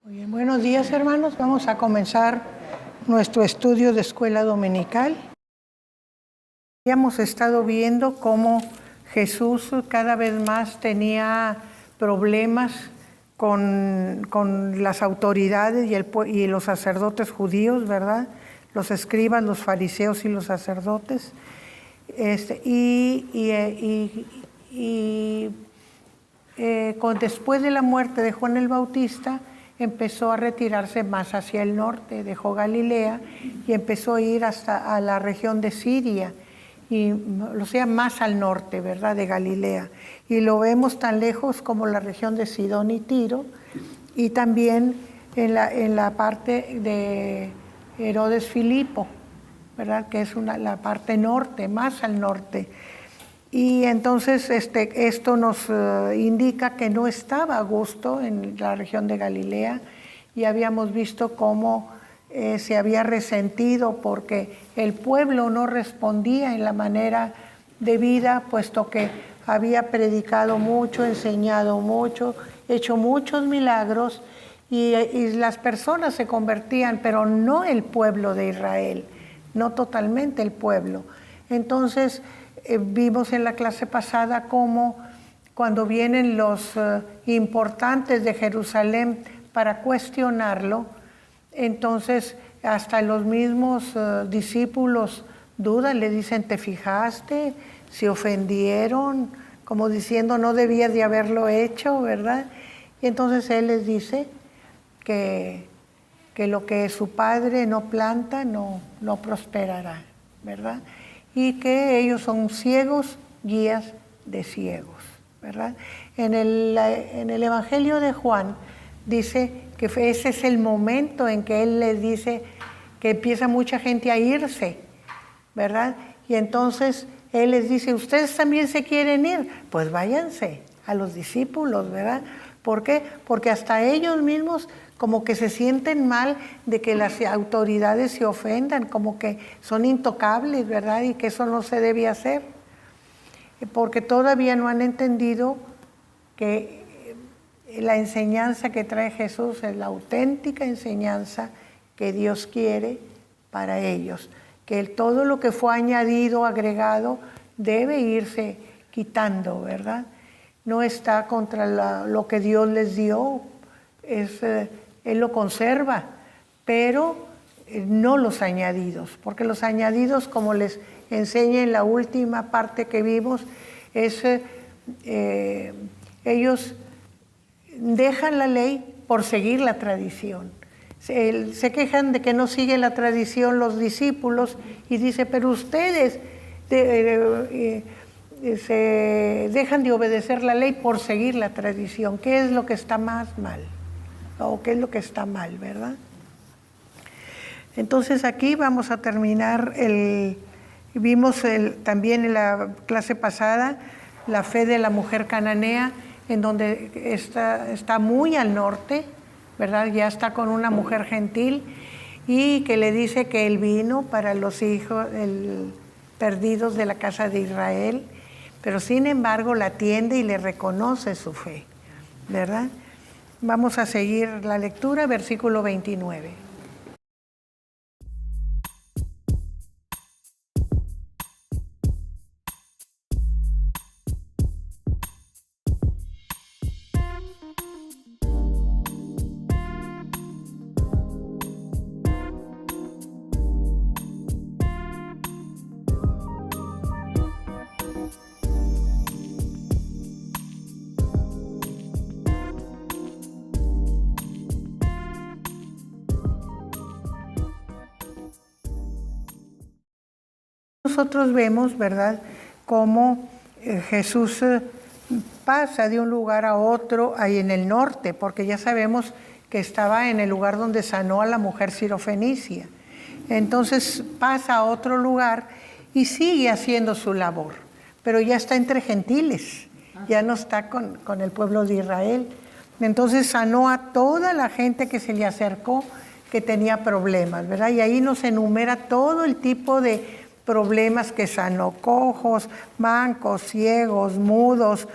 Muy bien, buenos días, hermanos. Vamos a comenzar nuestro estudio de escuela dominical. Hemos estado viendo cómo Jesús cada vez más tenía problemas con las autoridades y los sacerdotes judíos, ¿verdad? Los escribas, los fariseos y los sacerdotes. Después de la muerte de Juan el Bautista, empezó a retirarse más hacia el norte, dejó Galilea y empezó a ir hasta a la región de Siria, o sea, más al norte, ¿verdad?, de Galilea. Y lo vemos tan lejos como la región de Sidón y Tiro, y también en la parte de Herodes Filipo, ¿verdad?, que es la parte norte, más al norte. Y entonces esto nos indica que no estaba a gusto en la región de Galilea, y habíamos visto cómo se había resentido porque el pueblo no respondía en la manera debida, puesto que había predicado mucho, enseñado mucho, hecho muchos milagros, y las personas se convertían, pero no el pueblo de Israel, no totalmente el pueblo. Entonces, vimos en la clase pasada cómo cuando vienen los importantes de Jerusalén para cuestionarlo, entonces hasta los mismos discípulos dudan, le dicen, ¿te fijaste? ¿Se ofendieron? Como diciendo, no debías de haberlo hecho, ¿verdad? Y entonces él les dice que lo que su padre no planta no prosperará, ¿verdad? Y que ellos son ciegos, guías de ciegos, ¿verdad? En el Evangelio de Juan dice que ese es el momento en que él les dice que empieza mucha gente a irse, ¿verdad? Y entonces él les dice, ¿ustedes también se quieren ir? Pues váyanse a los discípulos, ¿verdad? ¿Por qué? Porque hasta ellos mismos como que se sienten mal de que las autoridades se ofendan, como que son intocables, ¿verdad? Y que eso no se debe hacer, porque todavía no han entendido que la enseñanza que trae Jesús es la auténtica enseñanza que Dios quiere para ellos, que todo lo que fue añadido, agregado, debe irse quitando, ¿verdad? No está contra lo que Dios les dio, Él lo conserva, pero no los añadidos, porque los añadidos, como les enseña en la última parte que vimos, ellos dejan la ley por seguir la tradición. Se quejan de que no siguen la tradición los discípulos y dice, pero ustedes se dejan de obedecer la ley por seguir la tradición. ¿Qué es lo que está más mal? ¿O qué es lo que está mal, verdad? Entonces aquí vamos a terminar vimos también en la clase pasada la fe de la mujer cananea, en donde está muy al norte, ¿verdad? Ya está con una mujer gentil, y que le dice que él vino para los hijos perdidos de la casa de Israel, pero sin embargo la atiende y le reconoce su fe, ¿verdad? Vamos a seguir la lectura, versículo 29. Nosotros vemos, ¿verdad?, cómo Jesús pasa de un lugar a otro ahí en el norte, porque ya sabemos que estaba en el lugar donde sanó a la mujer sirofenicia. Entonces pasa a otro lugar y sigue haciendo su labor, pero ya está entre gentiles, ya no está con el pueblo de Israel. Entonces sanó a toda la gente que se le acercó, que tenía problemas, ¿verdad? Y ahí nos enumera todo el tipo de problemas que sanó: cojos, mancos, ciegos, mudos,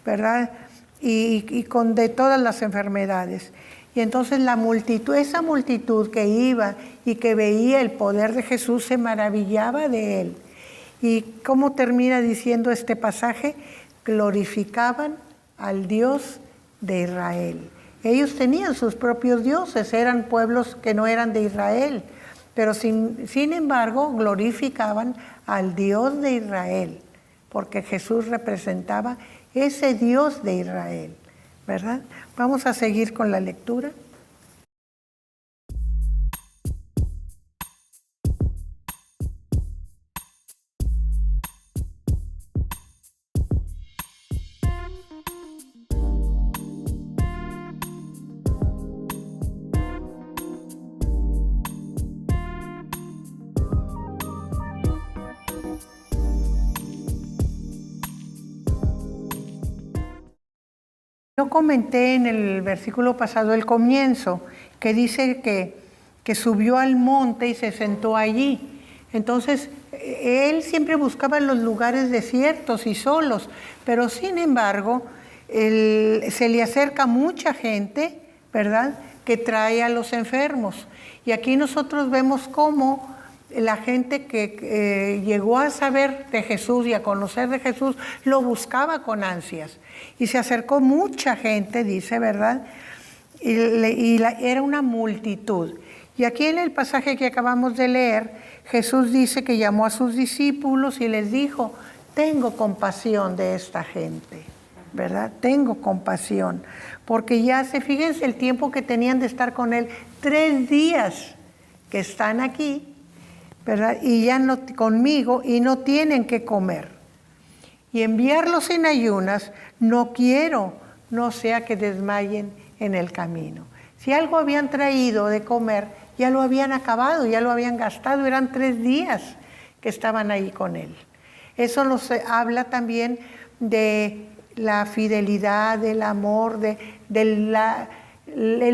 ¿verdad? Y de todas las enfermedades. Y entonces la multitud, esa multitud que iba y que veía el poder de Jesús se maravillaba de él. ¿Y cómo termina diciendo este pasaje? Glorificaban al Dios de Israel. Ellos tenían sus propios dioses, eran pueblos que no eran de Israel, pero sin embargo glorificaban al Dios de Israel, porque Jesús representaba ese Dios de Israel, ¿verdad? Vamos a seguir con la lectura. Yo comenté en el versículo pasado el comienzo, que dice que subió al monte y se sentó allí. Entonces, él siempre buscaba los lugares desiertos y solos, pero sin embargo, se le acerca mucha gente, ¿verdad?, que trae a los enfermos. Y aquí nosotros vemos cómo la gente que llegó a saber de Jesús y a conocer de Jesús lo buscaba con ansias. Y se acercó mucha gente, dice, ¿verdad? Era una multitud. Y aquí en el pasaje que acabamos de leer, Jesús dice que llamó a sus discípulos y les dijo, tengo compasión de esta gente, ¿verdad? Tengo compasión. Porque ya fíjense el tiempo que tenían de estar con él, 3 días que están aquí, ¿verdad? Y ya no conmigo y no tienen que comer. Y enviarlos en ayunas, no quiero, no sea que desmayen en el camino. Si algo habían traído de comer, ya lo habían acabado, ya lo habían gastado, eran 3 días que estaban ahí con él. Eso nos habla también de la fidelidad, del amor, del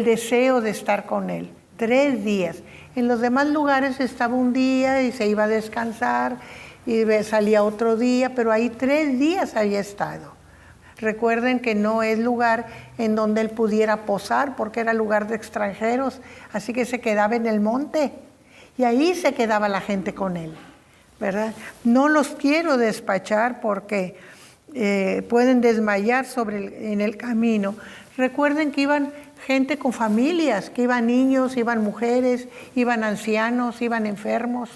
deseo de estar con él. 3 días. En los demás lugares estaba un día y se iba a descansar y salía otro día, pero ahí 3 días había estado. Recuerden que no es lugar en donde él pudiera posar porque era lugar de extranjeros, así que se quedaba en el monte y ahí se quedaba la gente con él, ¿verdad? No los quiero despachar porque pueden desmayar en el camino. Recuerden que iban gente con familias, que iban niños, iban mujeres, iban ancianos, iban enfermos.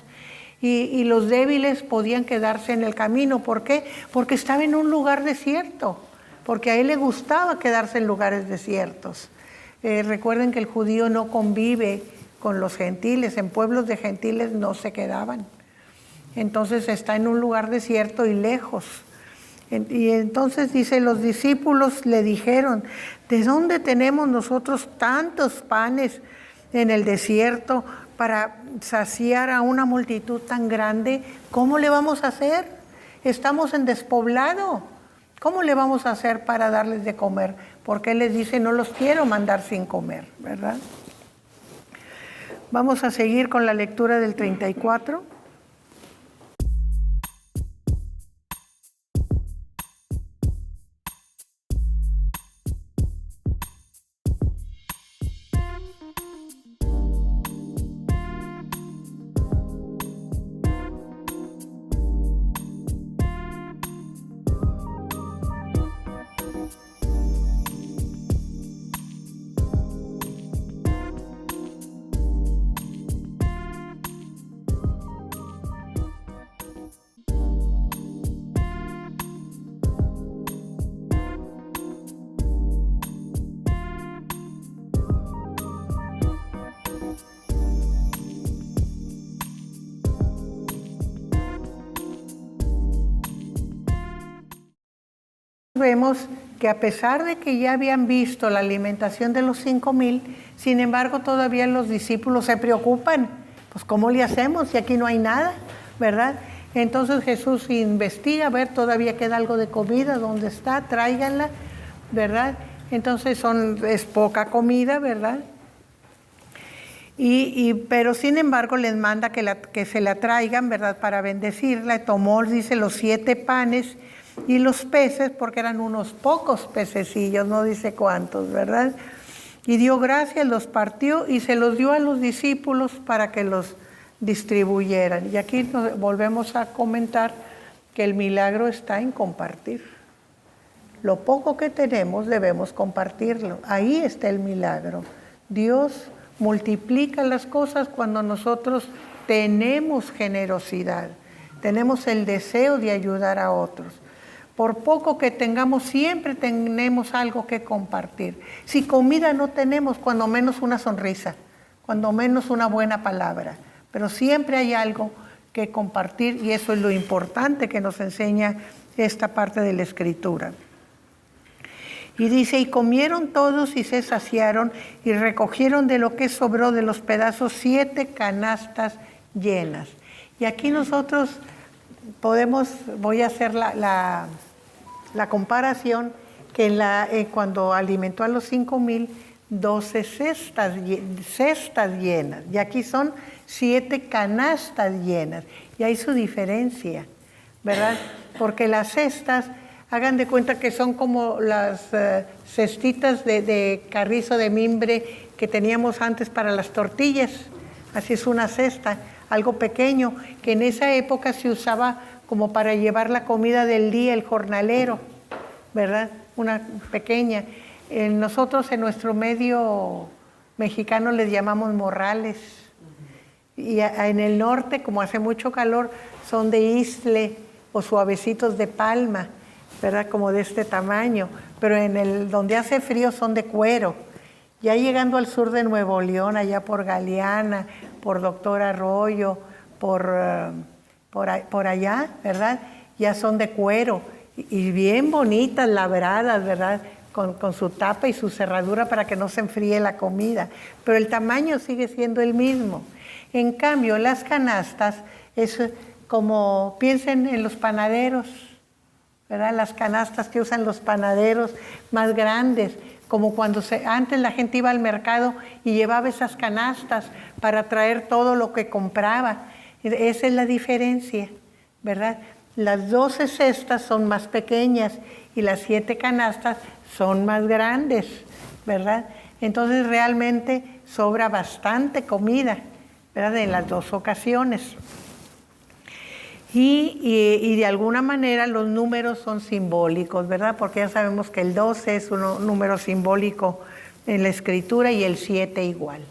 Y los débiles podían quedarse en el camino. ¿Por qué? Porque estaba en un lugar desierto. Porque a él le gustaba quedarse en lugares desiertos. Recuerden que el judío no convive con los gentiles. En pueblos de gentiles no se quedaban. Entonces está en un lugar desierto y lejos. Y entonces dice, los discípulos le dijeron, ¿de dónde tenemos nosotros tantos panes en el desierto para saciar a una multitud tan grande? ¿Cómo le vamos a hacer? Estamos en despoblado. ¿Cómo le vamos a hacer para darles de comer? Porque él les dice, no los quiero mandar sin comer, ¿verdad? Vamos a seguir con la lectura del 34. Vemos que a pesar de que ya habían visto la alimentación de los 5,000, sin embargo todavía los discípulos se preocupan. Pues ¿cómo le hacemos si aquí no hay nada? ¿Verdad? Entonces Jesús investiga, a ver, todavía queda algo de comida, ¿dónde está? Tráiganla, ¿verdad? Entonces es poca comida, ¿verdad? Pero sin embargo les manda que se la traigan, ¿verdad? Para bendecirla. Tomó, dice, los 7 panes y los peces, porque eran unos pocos pececillos, no dice cuántos, ¿verdad? Y dio gracias, los partió y se los dio a los discípulos para que los distribuyeran. Y aquí volvemos a comentar que el milagro está en compartir. Lo poco que tenemos debemos compartirlo. Ahí está el milagro. Dios multiplica las cosas cuando nosotros tenemos generosidad, tenemos el deseo de ayudar a otros. Por poco que tengamos, siempre tenemos algo que compartir. Si comida no tenemos, cuando menos una sonrisa, cuando menos una buena palabra. Pero siempre hay algo que compartir y eso es lo importante que nos enseña esta parte de la Escritura. Y dice, y comieron todos y se saciaron y recogieron de lo que sobró de los pedazos 7 canastas llenas. Y aquí nosotros voy a hacer la comparación que cuando alimentó a los 5,000, 12 cestas llenas. Y aquí son 7 canastas llenas. Y hay su diferencia, ¿verdad? Porque las cestas, hagan de cuenta que son como las cestitas de carrizo de mimbre que teníamos antes para las tortillas. Así es una cesta, algo pequeño, que en esa época se usaba como para llevar la comida del día, el jornalero, ¿verdad? Una pequeña. Nosotros en nuestro medio mexicano les llamamos morrales. Y en el norte, como hace mucho calor, son de isle o suavecitos de palma, ¿verdad? Como de este tamaño. Pero donde hace frío son de cuero. Ya llegando al sur de Nuevo León, allá por Galeana, por Doctor Arroyo, por allá, ¿verdad? Ya son de cuero y bien bonitas, labradas, ¿verdad? Con su tapa y su cerradura para que no se enfríe la comida. Pero el tamaño sigue siendo el mismo. En cambio, las canastas es como, piensen en los panaderos, ¿verdad? Las canastas que usan los panaderos más grandes, como cuando antes la gente iba al mercado y llevaba esas canastas para traer todo lo que compraba. Esa es la diferencia, ¿verdad? Las 12 cestas son más pequeñas y las 7 canastas son más grandes, ¿verdad? Entonces realmente sobra bastante comida, ¿verdad? En las 2 ocasiones. Y de alguna manera los números son simbólicos, ¿verdad? Porque ya sabemos que el 12 es un número simbólico en la Escritura y el 7 igual.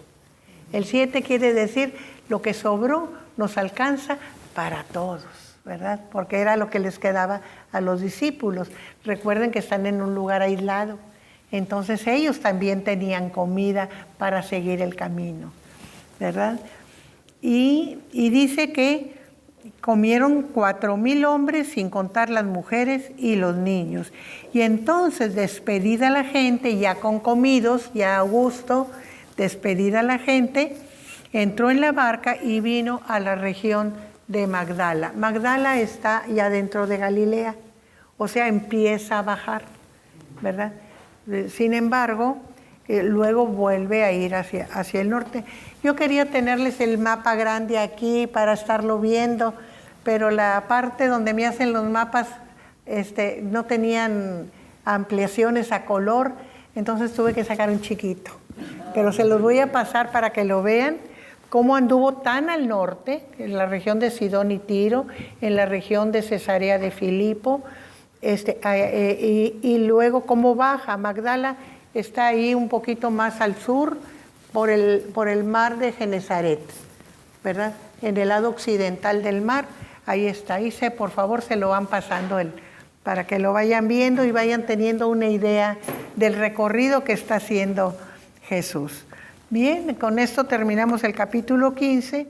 El 7 quiere decir lo que sobró nos alcanza para todos, ¿verdad? Porque era lo que les quedaba a los discípulos. Recuerden que están en un lugar aislado. Entonces ellos también tenían comida para seguir el camino, ¿verdad? Y dice que comieron 4,000 hombres, sin contar las mujeres y los niños. Y entonces, despedida la gente, ya con comidos, ya a gusto, despedida la gente, entró en la barca y vino a la región de Magdala. Magdala está ya dentro de Galilea, o sea, empieza a bajar, ¿verdad? Sin embargo, luego vuelve a ir hacia el norte. Yo quería tenerles el mapa grande aquí para estarlo viendo, pero la parte donde me hacen los mapas no tenían ampliaciones a color, entonces tuve que sacar un chiquito. Pero se los voy a pasar para que lo vean, cómo anduvo tan al norte, en la región de Sidón y Tiro, en la región de Cesarea de Filipo, y luego cómo baja. Magdala está ahí un poquito más al sur, por el mar de Genesaret, ¿verdad? En el lado occidental del mar, ahí está. Ahí por favor se lo van pasando para que lo vayan viendo y vayan teniendo una idea del recorrido que está haciendo Jesús. Bien, con esto terminamos el capítulo 15.